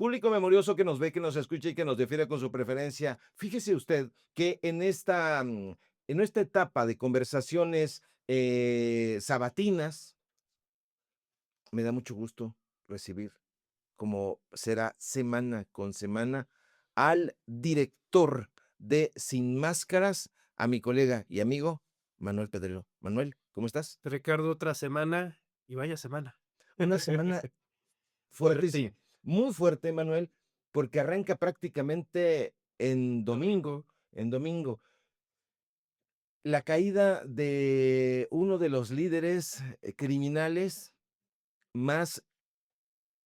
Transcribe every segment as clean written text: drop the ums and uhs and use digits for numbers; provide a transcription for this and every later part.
Público memorioso que nos ve, que nos escucha y que nos defiende con su preferencia. Fíjese usted que en esta etapa de conversaciones sabatinas, me da mucho gusto recibir, como será semana con semana, al director de Sin Máscaras, a mi colega y amigo Manuel Pedrero. Manuel, ¿cómo estás? Ricardo, otra semana y vaya semana. Una semana fuertísima, Fuerte. muy fuerte, Manuel, porque arranca prácticamente Domingo. en domingo, la caída de uno de los líderes, criminales más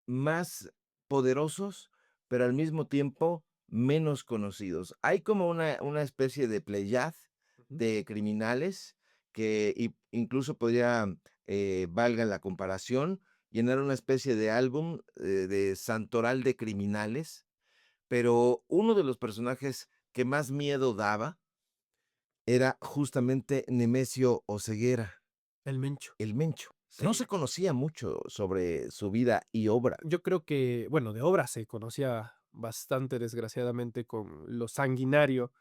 más poderosos, pero al mismo tiempo menos conocidos. Hay como una especie de pléyade Ujú. de criminales que incluso podría, valga la comparación, llenar una especie de álbum, de santoral de criminales, pero uno de los personajes que más miedo daba era justamente Nemesio Oseguera, El Mencho. el Mencho. No Sí. se conocía mucho sobre su vida y obra. Yo creo que, bueno, de obra se conocía bastante, desgraciadamente, con lo sanguinario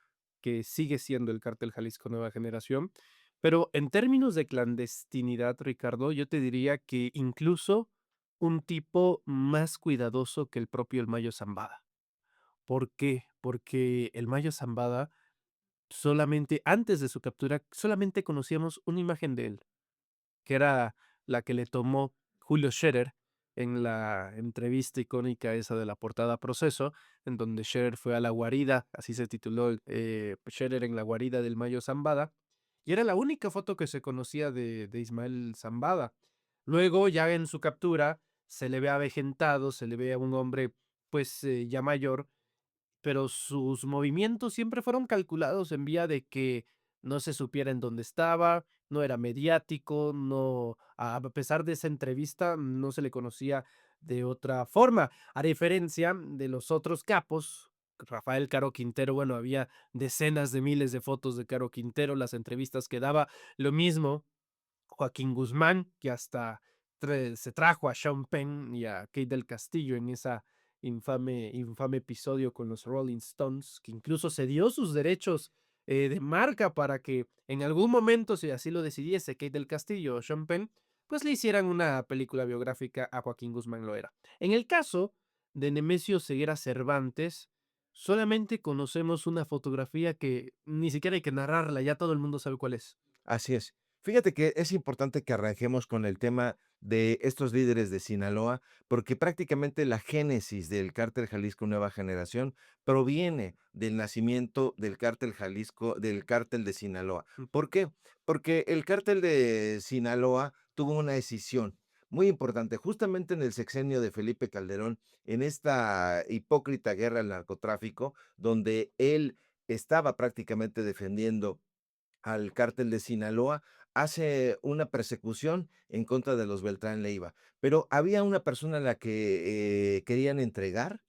que sigue siendo el Cártel Jalisco Nueva Generación, pero en términos de clandestinidad, Ricardo, yo te diría que incluso un tipo más cuidadoso que el propio El Mayo Zambada. ¿Por qué? Porque El Mayo Zambada solamente antes de su captura, solamente conocíamos una imagen de él, que era la que le tomó Julio Scherer en la entrevista icónica esa de la portada Proceso, en donde Scherer fue a la guarida, así se tituló, Scherer en la guarida del Mayo Zambada, y era la única foto que se conocía de Ismael Zambada. Luego, ya en su captura, se le ve avejentado, se le ve a un hombre, pues, ya mayor, pero sus movimientos siempre fueron calculados en vía de que no se supiera en dónde estaba, no era mediático, no, a pesar de esa entrevista, no se le conocía de otra forma, a diferencia de los otros capos. Rafael Caro Quintero, bueno, había decenas de miles de fotos de Caro Quintero, las entrevistas que daba, lo mismo Joaquín Guzmán, que hasta se trajo a Sean Penn y a Kate del Castillo en esa infame episodio con los Rolling Stones, que incluso cedió sus derechos de marca para que en algún momento, si así lo decidiese Kate del Castillo o Sean Penn, pues le hicieran una película biográfica a Joaquín Guzmán Loera. En el caso de Nemesio Ceguera Cervantes, solamente conocemos una fotografía que ni siquiera hay que narrarla, ya todo el mundo sabe cuál es. Así es. Fíjate que es importante que arranquemos con el tema de estos líderes de Sinaloa, porque prácticamente la génesis del Cártel Jalisco Nueva Generación proviene del nacimiento del Cártel Jalisco, del Cártel de Sinaloa. ¿Por qué? Porque el Cártel de Sinaloa tuvo una decisión muy importante, justamente en el sexenio de Felipe Calderón, en esta hipócrita guerra al narcotráfico, donde él estaba prácticamente defendiendo al cártel de Sinaloa, hace una persecución en contra de los Beltrán Leiva, pero había una persona a la que, querían entregar,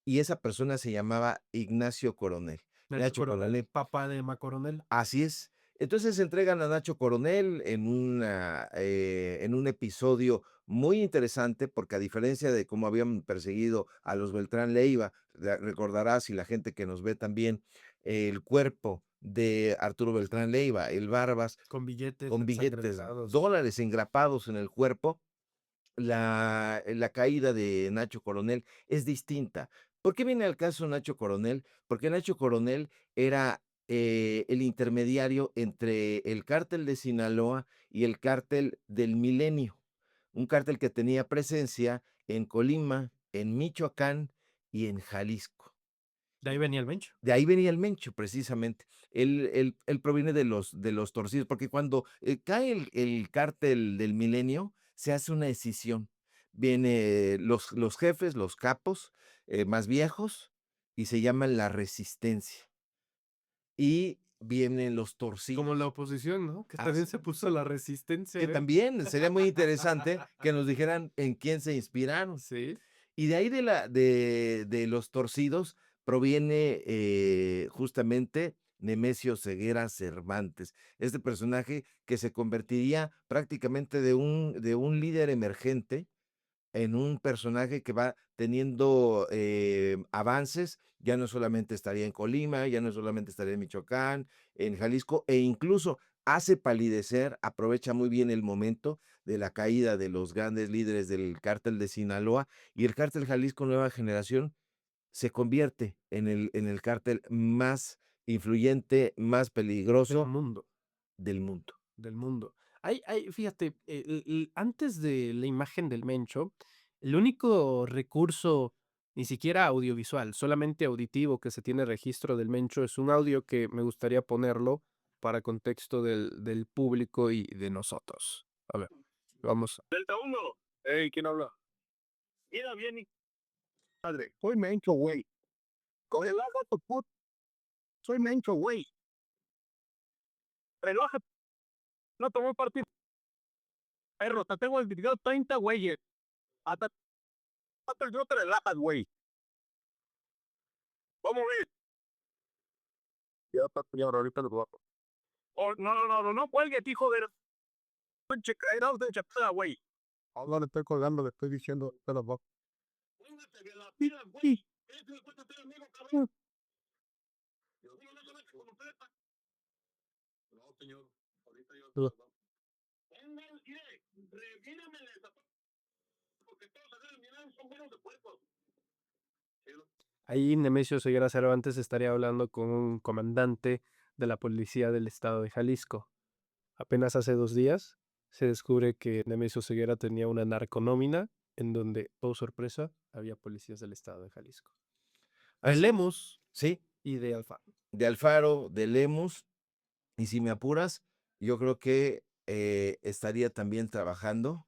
y esa persona se llamaba Ignacio Coronel. Nacho Ignacio Coronel, Coronel. papá de Macoronel. Así es. Entonces entregan a Nacho Coronel en un episodio muy interesante, porque a diferencia de cómo habían perseguido a los Beltrán Leiva, recordarás, y la gente que nos ve también, el cuerpo de Arturo Beltrán Leiva, el Barbas, Con billetes con billetes, ensangrentados. dólares engrapados en el cuerpo, la caída de Nacho Coronel es distinta. ¿Por qué viene al caso Nacho Coronel? Porque Nacho Coronel era, el intermediario entre el cártel de Sinaloa y el cártel del Milenio, un cártel que tenía presencia en Colima, en Michoacán y en Jalisco. De ahí venía el Mencho. De ahí venía el Mencho, precisamente. Él proviene de los torcidos, porque cuando, cae el cártel del Milenio, se hace una decisión. Viene los jefes, los capos, más viejos, y se llaman la Resistencia. Y vienen los Como la torcidos. oposición, ¿no? Que también Así se puso la resistencia, que ¿eh? también sería muy interesante que nos dijeran en quién se inspiraron. Sí. Y de ahí de los torcidos proviene, justamente Nemesio Ceguera Cervantes, este personaje que se convertiría prácticamente de un líder emergente en un personaje que va teniendo, avances, ya no solamente estaría en Colima, ya no solamente estaría en Michoacán, en Jalisco, e incluso hace palidecer, aprovecha muy bien el momento de la caída de los grandes líderes del cártel de Sinaloa, y el cártel Jalisco Nueva Generación se convierte en el cártel más influyente, más Del peligroso mundo. del mundo. Del mundo. Hay fíjate, l antes de la imagen del Mencho, el único recurso, ni siquiera audiovisual, solamente auditivo que se tiene registro del Mencho, es un audio que me gustaría ponerlo para contexto del público y de nosotros. A ver, vamos. Delta uno. Hey, ¿quién habla? Mira bien, hijo padre, soy Mencho, güey. Relájate, soy Mencho, güey. Relájate, no tomó partido. Perro, te tengo el video 30 güeyes. Hasta no te relajas, güey. Vamos a ver. Ya está, señor, ahorita lo bajo. Oh, no, no, no, no, no cuelgues, hijo de la pinche caída de chapada, güey. Ah, no le estoy colgando, le estoy diciendo, te lo bajo. Póngate de la pila, güey. ¿Qué te cuesta ser amigo, cabrón? Y uno no se mete con usted. No, señor, ahorita yo te lo bajo. Pongan, mire, revírame la zapata, porque todos acá en mi lado son buenos de puerco. Ahí Nemesio Ceguera Cervantes estaría hablando con un comandante de la policía del estado de Jalisco. Apenas hace 2 días se descubre que Nemesio Ceguera tenía una narconómina en donde, oh sorpresa, había policías del estado de Jalisco. De Así Lemus sí, y de Alfaro. de Alfaro, de Lemus, y si me apuras, yo creo que, estaría también trabajando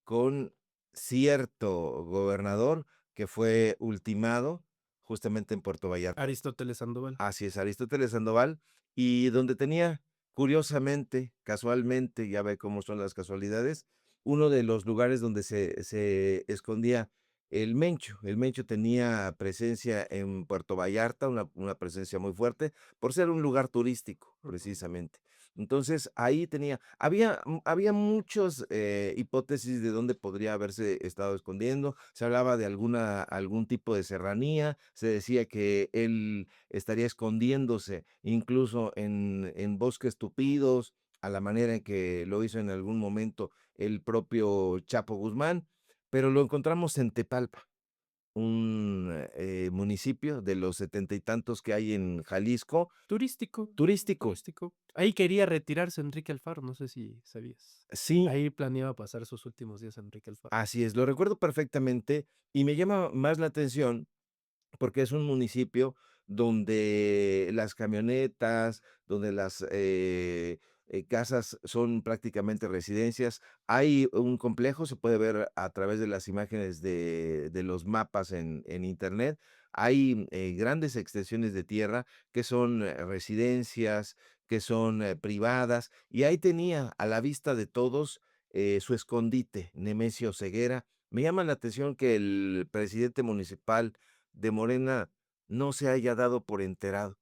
con cierto gobernador que fue ultimado justamente en Puerto Vallarta. Aristóteles Sandoval. Así es, Aristóteles Sandoval, y donde tenía, curiosamente, casualmente, ya ve cómo son las casualidades, uno de los lugares donde se escondía el Mencho. El Mencho tenía presencia en Puerto Vallarta, una presencia muy fuerte, por ser un lugar turístico, Ujú. precisamente. Entonces, ahí tenía había muchos, hipótesis de dónde podría haberse estado escondiendo. Se hablaba de algún tipo de serranía, se decía que él estaría escondiéndose incluso en bosques tupidos, a la manera en que lo hizo en algún momento el propio Chapo Guzmán, pero lo encontramos en Tepalpa, un, municipio de los setenta y tantos que hay en Jalisco, Turístico, turístico. turístico. Ahí quería retirarse Enrique Alfaro, no sé si sabías. Sí, Ahí planeaba pasar sus últimos días Enrique Alfaro. así es, lo recuerdo perfectamente y me llama más la atención porque es un municipio donde las camionetas, donde las, casas son prácticamente residencias. Hay un complejo, se puede ver a través de las imágenes de los mapas en Internet. Hay, grandes extensiones de tierra que son, residencias, que son, privadas, y ahí tenía a la vista de todos, su escondite, Nemesio Ceguera. Me llama la atención que el presidente municipal de Morena no se haya dado por enterado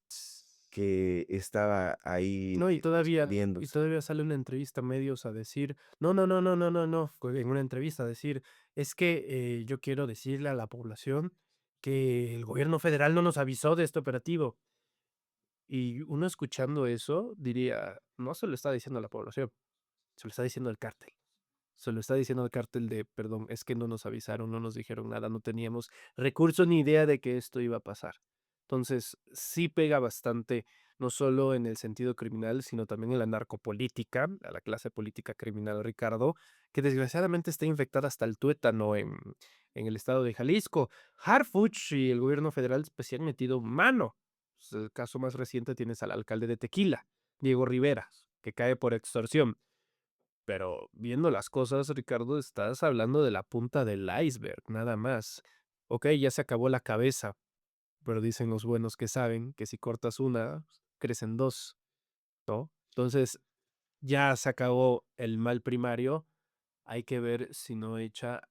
que estaba ahí No, y escondiéndose. todavía sale una entrevista a medios a decir: "No, no, no, no, no, no, no", en una entrevista a decir: "Es que, yo quiero decirle a la población que el gobierno federal no nos avisó de este operativo". Y uno escuchando eso diría: "No se lo está diciendo a la población, se lo está diciendo el cártel". Se lo está diciendo al cártel de: "Perdón, es que no nos avisaron, no nos dijeron nada, no teníamos recursos ni idea de que esto iba a pasar". Entonces, sí pega bastante, no solo en el sentido criminal, sino también en la narcopolítica, a la clase política criminal, Ricardo, que desgraciadamente está infectada hasta el tuétano en el estado de Jalisco. Harfuch y el gobierno federal, pues, sí han metido mano. Pues, el caso más reciente tienes al alcalde de Tequila, Diego Rivera, que cae por extorsión. Pero viendo las cosas, Ricardo, estás hablando de la punta del iceberg, nada más. Okey, ya se acabó la cabeza, pero dicen los buenos que saben que si cortas una, crecen 2, ¿no? Entonces, ya se acabó el mal primario, hay que ver si no echa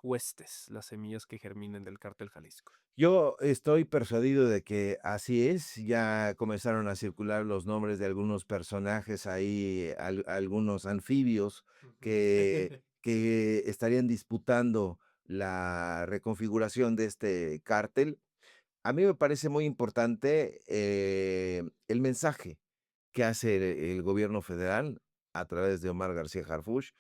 huestes las semillas que germinen del Cártel Jalisco. Yo estoy persuadido de que así es, ya comenzaron a circular los nombres de algunos personajes ahí, algunos anfibios Ujú. que que estarían disputando la reconfiguración de este cártel. A mí me parece muy importante, el mensaje que hace el gobierno federal a través de Omar García Harfuch,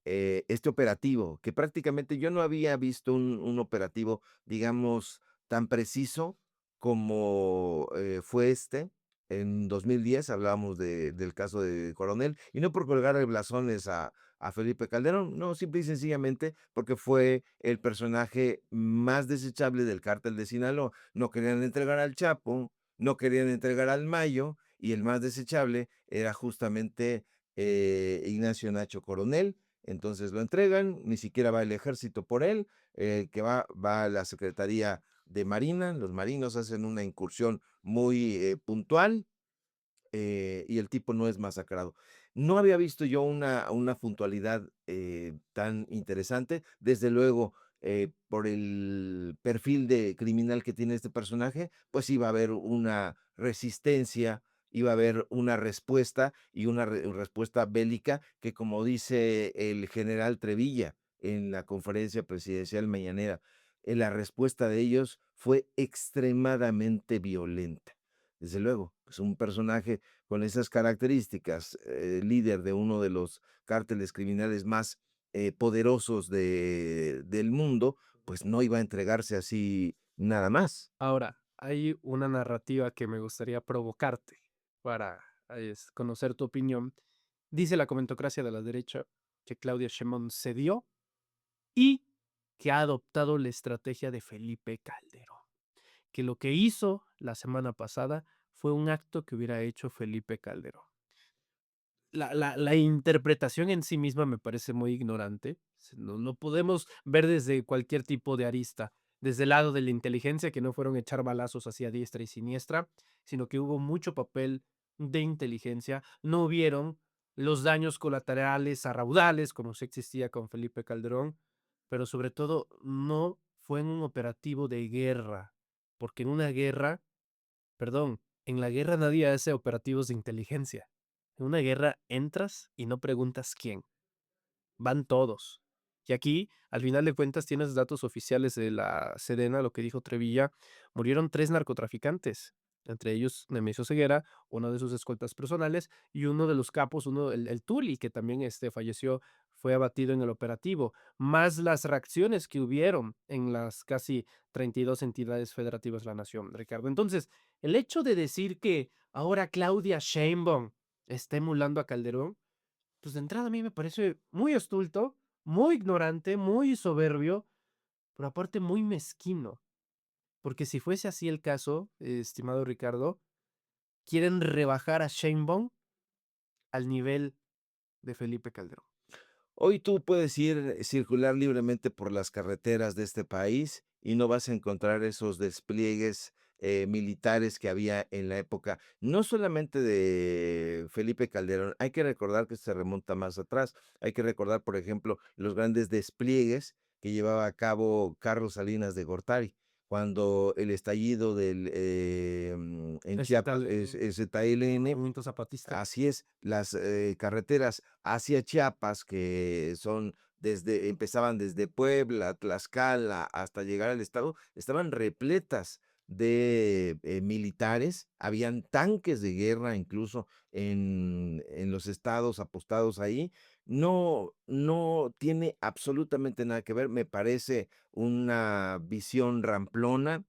este operativo, que prácticamente yo no había visto un operativo, digamos, tan preciso como, fue este. En 2010 hablábamos del caso de Coronel, y no por colgarle blasones a Felipe Calderón, no, simple y sencillamente porque fue el personaje más desechable del cártel de Sinaloa. No querían entregar al Chapo, no querían entregar al Mayo, y el más desechable era justamente, Ignacio Nacho Coronel. Entonces lo entregan, ni siquiera va el ejército por él, que va a la Secretaría de Marina, los marinos hacen una incursión muy, puntual, y el tipo no es masacrado. No había visto yo una puntualidad, tan interesante. Desde luego, por el perfil de criminal que tiene este personaje, pues iba a haber una resistencia, iba a haber una respuesta y una respuesta bélica que, como dice el general Trevilla en la conferencia presidencial mañanera, la respuesta de ellos fue extremadamente violenta. Desde luego, pues un personaje con esas características, líder de uno de los cárteles criminales más, poderosos del mundo, pues no iba a entregarse así nada más. Ahora, hay una narrativa que me gustaría provocarte para conocer tu opinión. Dice la comentocracia de la derecha que Claudia Sheinbaum cedió y que ha adoptado la estrategia de Felipe Calderón, que lo que hizo la semana pasada fue un acto que hubiera hecho Felipe Calderón. La interpretación en sí misma me parece muy ignorante. No lo podemos ver desde cualquier tipo de arista, desde el lado de la inteligencia, que no fueron echar balazos hacia diestra y siniestra, sino que hubo mucho papel de inteligencia. No hubieron los daños colaterales a raudales, como sí existía con Felipe Calderón, pero sobre todo no fue en un operativo de guerra, porque en una guerra, perdón, en la guerra nadie hace operativos de inteligencia. En una guerra entras y no preguntas quién, van todos. Y aquí, al final de cuentas, tienes datos oficiales de la Sedena, lo que dijo Trevilla, murieron 3 narcotraficantes, entre ellos Nemesio Ceguera, uno de sus escoltas personales, y uno de los capos, uno el Tuli, que también, falleció, fue abatido en el operativo, más las reacciones que hubieron en las casi 32 entidades federativas de la nación, Ricardo. Entonces, el hecho de decir que ahora Claudia Sheinbaum está emulando a Calderón, pues, de entrada a mí me parece muy estulto, muy ignorante, muy soberbio, pero aparte muy mezquino, porque si fuese así el caso, estimado Ricardo, quieren rebajar a Sheinbaum al nivel de Felipe Calderón. Hoy tú puedes circular libremente por las carreteras de este país y no vas a encontrar esos despliegues, militares que había en la época, no solamente de Felipe Calderón, hay que recordar que se remonta más atrás, hay que recordar, por ejemplo, los grandes despliegues que llevaba a cabo Carlos Salinas de Gortari, cuando el estallido en Ese Chiapas, tal, ZLN. movimiento zapatista. Así es, las, carreteras hacia Chiapas, que son empezaban desde Puebla, Tlaxcala, hasta llegar al estado, estaban repletas de, militares, habían tanques de guerra incluso en los estados apostados ahí. No tiene absolutamente nada que ver, me parece una visión ramplona.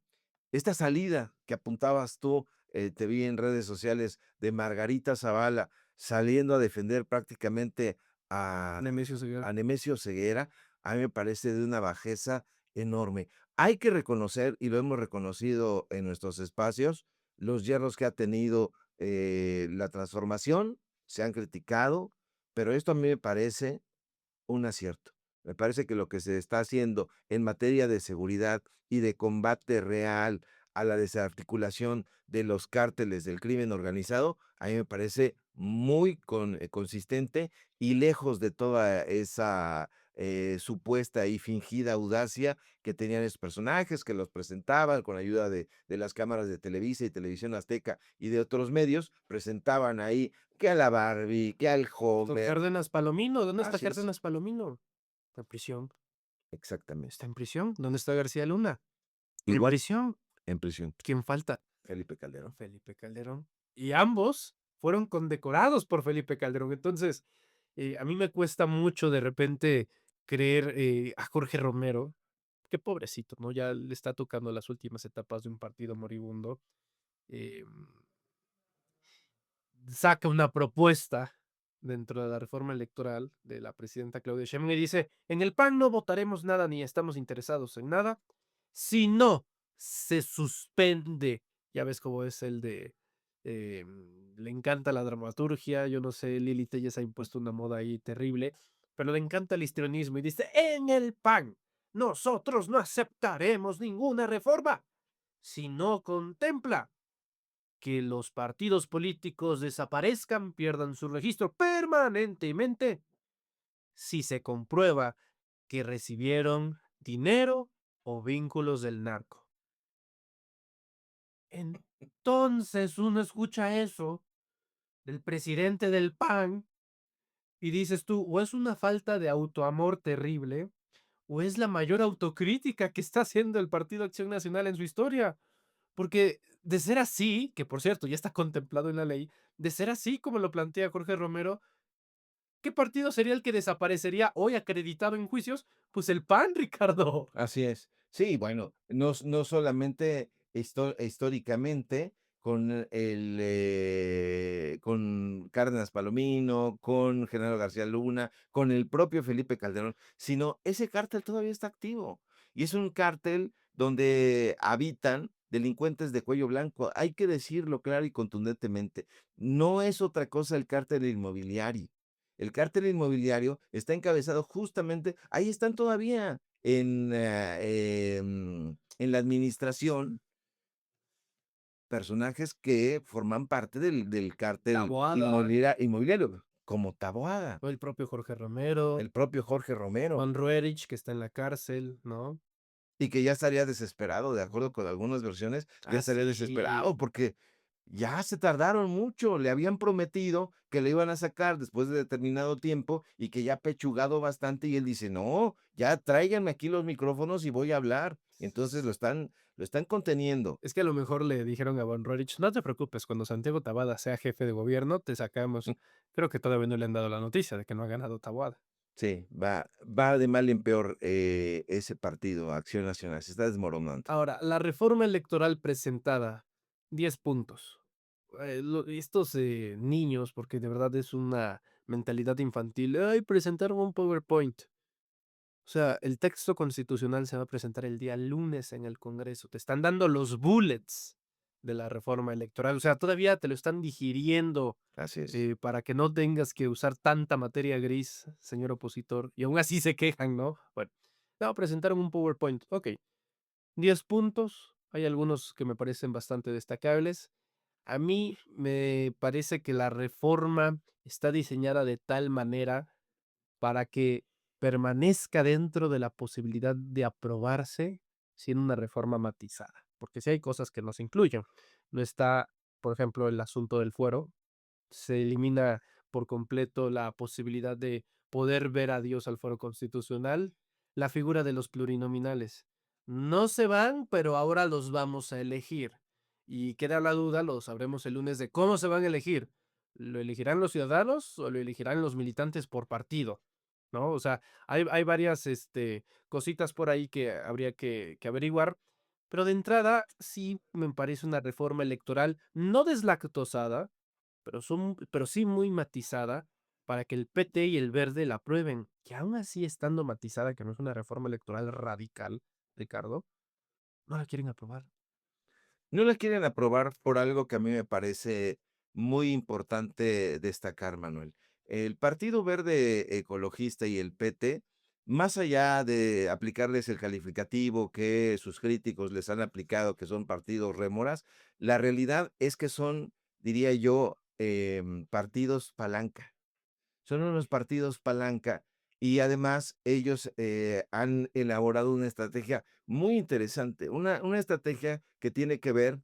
Esta salida que apuntabas tú, te vi en redes sociales de Margarita Zavala saliendo a defender prácticamente a Nemesio Ceguera. Nemesio Ceguera, a mí me parece de una bajeza enorme. Hay que reconocer, y lo hemos reconocido en nuestros espacios, los hierros que ha tenido, la transformación, se han criticado, pero esto a mí me parece un acierto. Me parece que lo que se está haciendo en materia de seguridad y de combate real a la desarticulación de los cárteles del crimen organizado, a mí me parece muy consistente y lejos de toda esa, supuesta y fingida audacia que tenían esos personajes, que los presentaban con ayuda de las cámaras de Televisa y Televisión Azteca y de otros medios, presentaban ahí que a la Barbie, que al Don Homer. Cárdenas Palomino, ¿dónde está Así es. Cárdenas Palomino? en prisión. ¿Está Exactamente. en prisión? ¿Dónde está García Luna? En Igual prisión. en prisión, ¿Quién falta? Felipe Calderón. Felipe Calderón. Y ambos fueron condecorados por Felipe Calderón. Entonces, a mí me cuesta mucho de repente creer a Jorge Romero, que pobrecito, ¿no? Ya le está tocando las últimas etapas de un partido moribundo. eh, Saca una propuesta dentro de la reforma electoral de la presidenta Claudia Sheinbaum y dice: en el PAN no votaremos nada ni estamos interesados en nada, si no se suspende. Ya ves cómo es el de, le encanta la dramaturgia, yo no sé, Lili Telles ha impuesto una moda ahí terrible, pero le encanta el histrionismo y dice: en el PAN nosotros no aceptaremos ninguna reforma si no contempla que los partidos políticos desaparezcan, pierdan su registro permanentemente si se comprueba que recibieron dinero o vínculos del narco. Entonces uno escucha eso del presidente del PAN y dices tú, o es una falta de autoamor terrible, o es la mayor autocrítica que está haciendo el Partido Acción Nacional en su historia. Porque de ser así, que por cierto ya está contemplado en la ley, de ser así como lo plantea Jorge Romero, ¿qué partido sería el que desaparecería hoy acreditado en juicios? Pues el PAN, Ricardo. Así es. Sí, bueno, no solamente históricamente con con Cárdenas Palomino, con Genaro García Luna, con el propio Felipe Calderón, sino ese cártel todavía está activo, y es un cártel donde habitan delincuentes de cuello blanco. Hay que decirlo claro y contundentemente, no es otra cosa el cártel inmobiliario. El cártel inmobiliario está encabezado justamente ahí están todavía en la administración, personajes que forman parte del cártel Taboada, inmobiliario, como Taboada, o el propio Jorge Romero, el propio Jorge Romero, Juan Ruerich, que está en la cárcel, ¿no? y que ya estaría desesperado, de acuerdo con algunas versiones, ya Ah, estaría sí. desesperado porque ya se tardaron mucho, le habían prometido que le iban a sacar después de determinado tiempo y que ya ha pechugado bastante y él dice: "No, ya tráiganme aquí los micrófonos y voy a hablar". Y entonces lo están conteniendo. Es que a lo mejor le dijeron a Von Roerich, no te preocupes, cuando Santiago Taboada sea jefe de gobierno, te sacamos. Mm, Creo que todavía no le han dado la noticia de que no ha ganado Taboada. sí, va de mal en peor, ese partido, Acción Nacional, se está desmoronando. Ahora, la reforma electoral presentada, 10 puntos. Estos niños, porque de verdad es una mentalidad infantil, ay, presentaron un PowerPoint. O sea, el texto constitucional se va a presentar el día lunes en el Congreso. Te están dando los bullets de la reforma electoral. O sea, todavía te lo están digiriendo Así es. para que no tengas que usar tanta materia gris, señor opositor. Y aún así se quejan, ¿no? Bueno, no, presentaron un PowerPoint. Ok, 10 puntos. Hay algunos que me parecen bastante destacables. A mí me parece que la reforma está diseñada de tal manera para que permanezca dentro de la posibilidad de aprobarse sin una reforma matizada, porque sí hay cosas que no se incluyen. No está, por ejemplo, el asunto del fuero, se elimina por completo la posibilidad de poder ver a Dios al foro constitucional, la figura de los plurinominales. No se van, pero ahora los vamos a elegir. Y queda la duda, lo sabremos el lunes, de cómo se van a elegir. ¿Lo elegirán los ciudadanos o lo elegirán los militantes por partido? ¿No? O sea, hay varias cositas por ahí que habría que averiguar. Pero de entrada, sí me parece una reforma electoral no deslactosada, pero sí muy matizada para que el PT y el Verde la aprueben, que aún así estando matizada, que no es una reforma electoral radical, Ricardo, no la quieren aprobar. No la quieren aprobar por algo que a mí me parece muy importante destacar, Manuel. El Partido Verde Ecologista y el PT, más allá de aplicarles el calificativo que sus críticos les han aplicado, que son partidos rémoras, la realidad es que son, diría yo, partidos palanca. Son unos partidos palanca y además ellos han elaborado una estrategia muy interesante, una estrategia que tiene que ver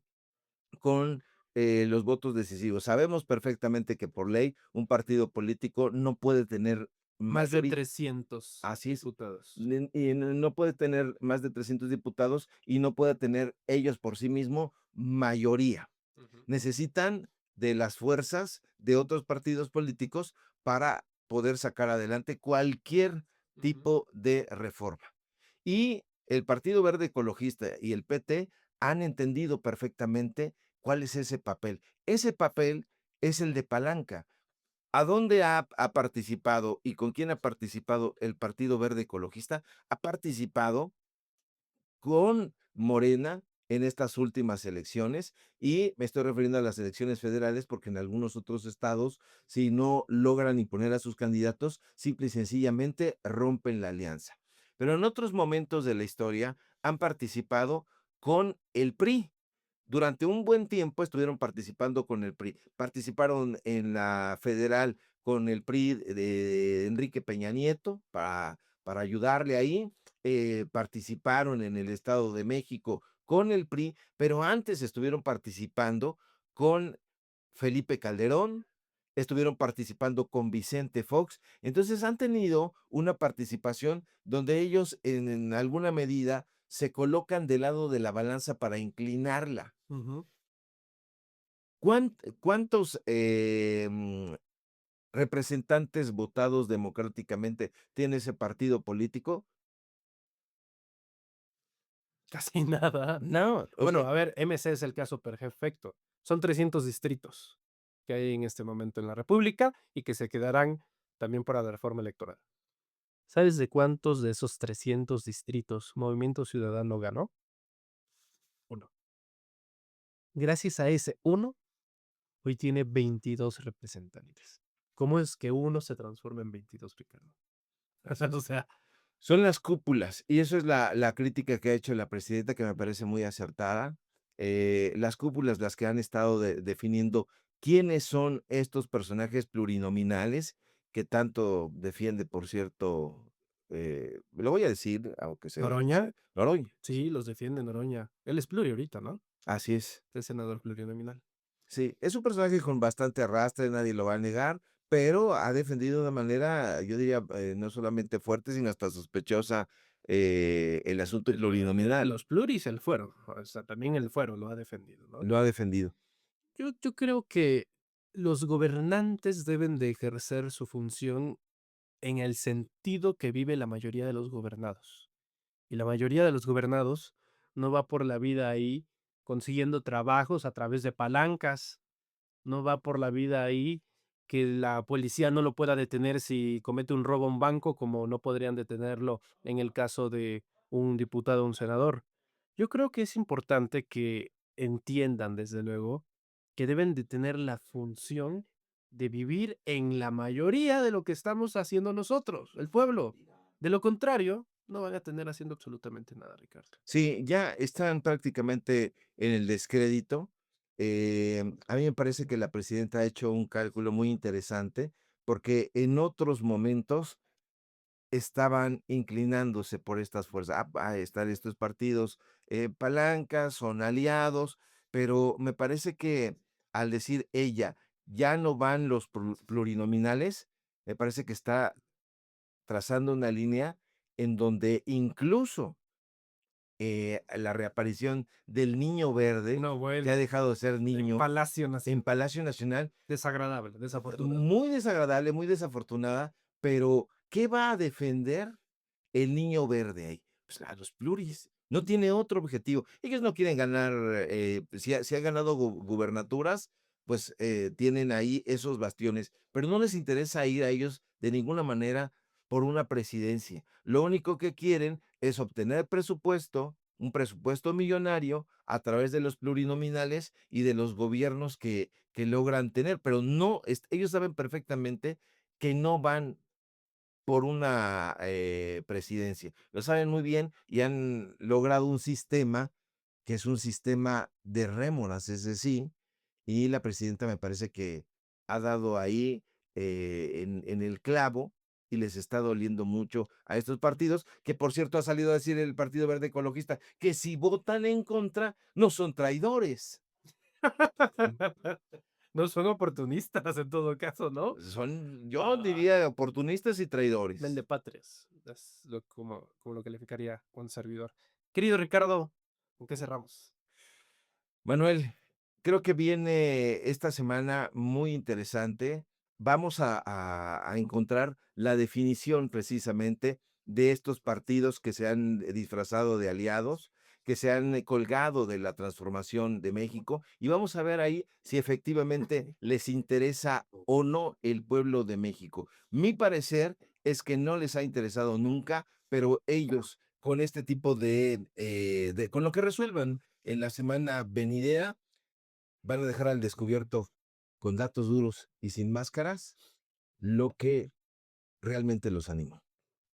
con los votos decisivos. Sabemos perfectamente que por ley un partido político no puede tener Más de mayoría. 300 Así es. diputados. Y no puede tener más de 300 diputados y no puede tener ellos por sí mismo mayoría. Ujú, Necesitan de las fuerzas de otros partidos políticos para poder sacar adelante cualquier ujú, tipo de reforma. Y el Partido Verde Ecologista y el PT han entendido perfectamente cuál es ese papel. Ese papel es el de palanca. ¿A dónde ha participado y con quién ha participado el Partido Verde Ecologista? Ha participado con Morena en estas últimas elecciones, y me estoy refiriendo a las elecciones federales, porque en algunos otros estados, si no logran imponer a sus candidatos, simple y sencillamente rompen la alianza. Pero en otros momentos de la historia han participado con el PRI. Durante un buen tiempo estuvieron participando con el PRI. Participaron en la federal con el PRI de Enrique Peña Nieto para ayudarle ahí. Participaron en el Estado de México con el PRI, pero antes estuvieron participando con Felipe Calderón, estuvieron participando con Vicente Fox. Entonces han tenido una participación donde ellos en alguna medida se colocan del lado de la balanza para inclinarla. ujú. ¿Cuántos representantes votados democráticamente tiene ese partido político? Casi nada. No, o Bueno, sea, a ver, MC es el caso perfecto. Son 300 distritos que hay en este momento en la república y que se quedarán también para la reforma electoral. ¿Sabes de cuántos de esos 300 distritos Movimiento Ciudadano ganó? Uno. Gracias a ese uno, hoy tiene 22 representantes. ¿Cómo es que uno se transforma en 22, Ricardo? O sea, son las cúpulas, y eso es la crítica que ha hecho la presidenta, que me parece muy acertada. Las cúpulas, las que han estado definiendo quiénes son estos personajes plurinominales que tanto defiende, por cierto, lo voy a decir, aunque Noroña, Noroña. sí, los defiende Noroña. Él es pluri ahorita, ¿no? Así es. Es senador plurinominal. Sí, es un personaje con bastante arrastre, nadie lo va a negar, pero ha defendido de manera, yo diría, no solamente fuerte, sino hasta sospechosa, el asunto plurinominal. Los pluris, el fuero, o sea, también el fuero lo ha defendido, ¿no? Lo ha defendido. Yo creo que los gobernantes deben de ejercer su función en el sentido que vive la mayoría de los gobernados. Y la mayoría de los gobernados no va por la vida ahí consiguiendo trabajos a través de palancas, no va por la vida ahí que la policía no lo pueda detener si comete un robo a un banco, como no podrían detenerlo en el caso de un diputado o un senador. Yo creo que es importante que entiendan, desde luego, que deben de tener la función de vivir en la mayoría de lo que estamos haciendo nosotros, el pueblo. De lo contrario, no van a tener haciendo absolutamente nada, Ricardo. Sí, ya están prácticamente en el descrédito. A mí me parece que la presidenta ha hecho un cálculo muy interesante, porque en otros momentos estaban inclinándose por estas fuerzas. Están estos partidos, palancas, son aliados, pero me parece que al decir ella, ya no van los plurinominales, me parece que está trazando una línea en donde incluso la reaparición del Niño Verde, No, que ha bueno, dejado de ser en niño Palacio en Nacional. Palacio Nacional, Desagradable, desafortunado. muy desagradable, muy desafortunada, pero ¿qué va a defender el Niño Verde ahí? Pues a los pluris, no tiene otro objetivo. Ellos no quieren ganar, si han ganado gubernaturas, pues tienen ahí esos bastiones, pero no les interesa ir a ellos de ninguna manera por una presidencia. Lo único que quieren es obtener presupuesto, un presupuesto millonario a través de los plurinominales y de los gobiernos que logran tener, pero no, ellos saben perfectamente que no van por una, presidencia. Lo saben muy bien y han logrado un sistema que es un sistema de rémoras, es decir, y la presidenta me parece que ha dado ahí, en el clavo y les está doliendo mucho a estos partidos, que por cierto ha salido a decir el Partido Verde Ecologista que si votan en contra no son traidores. No son oportunistas en todo caso, ¿no? Son, yo Ah, diría, oportunistas y traidores. vendepatrias, es lo como lo calificaría un servidor. Querido Ricardo, ¿con qué cerramos? Manuel, creo que viene esta semana muy interesante. Vamos a encontrar la definición precisamente de estos partidos que se han disfrazado de aliados, que se han colgado de la transformación de México, y vamos a ver ahí si efectivamente les interesa o no el pueblo de México. Mi parecer es que no les ha interesado nunca, pero ellos con este tipo con lo que resuelvan en la semana venidera van a dejar al descubierto, con datos duros y sin máscaras, lo que realmente los anima.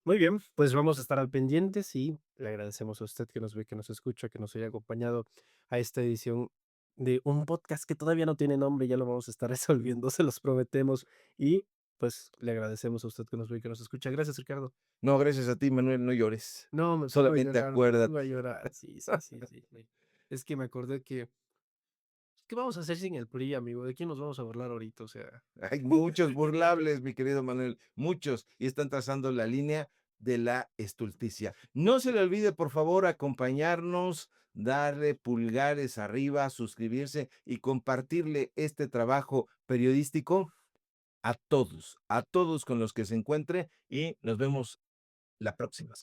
Muy bien, pues vamos a estar al pendientes y le agradecemos a usted que nos ve, que nos escucha, que nos haya acompañado a esta edición de un podcast que todavía no tiene nombre, ya lo vamos a estar resolviendo, se los prometemos. Y pues le agradecemos a usted que nos ve y que nos escucha. Gracias, Ricardo. No, gracias a ti, Manuel, no llores. No, Solamente me acuérdate. pongo a llorar. Sí, sí, sí, sí. Es que me acordé que, ¿qué vamos a hacer sin el PRI, amigo? ¿De quién nos vamos a burlar ahorita? O sea, Hay muchos burlables, mi querido Manuel, muchos, y están trazando la línea de la estulticia. No se le olvide, por favor, acompañarnos, darle pulgares arriba, suscribirse y compartirle este trabajo periodístico a todos con los que se encuentre y nos vemos la próxima.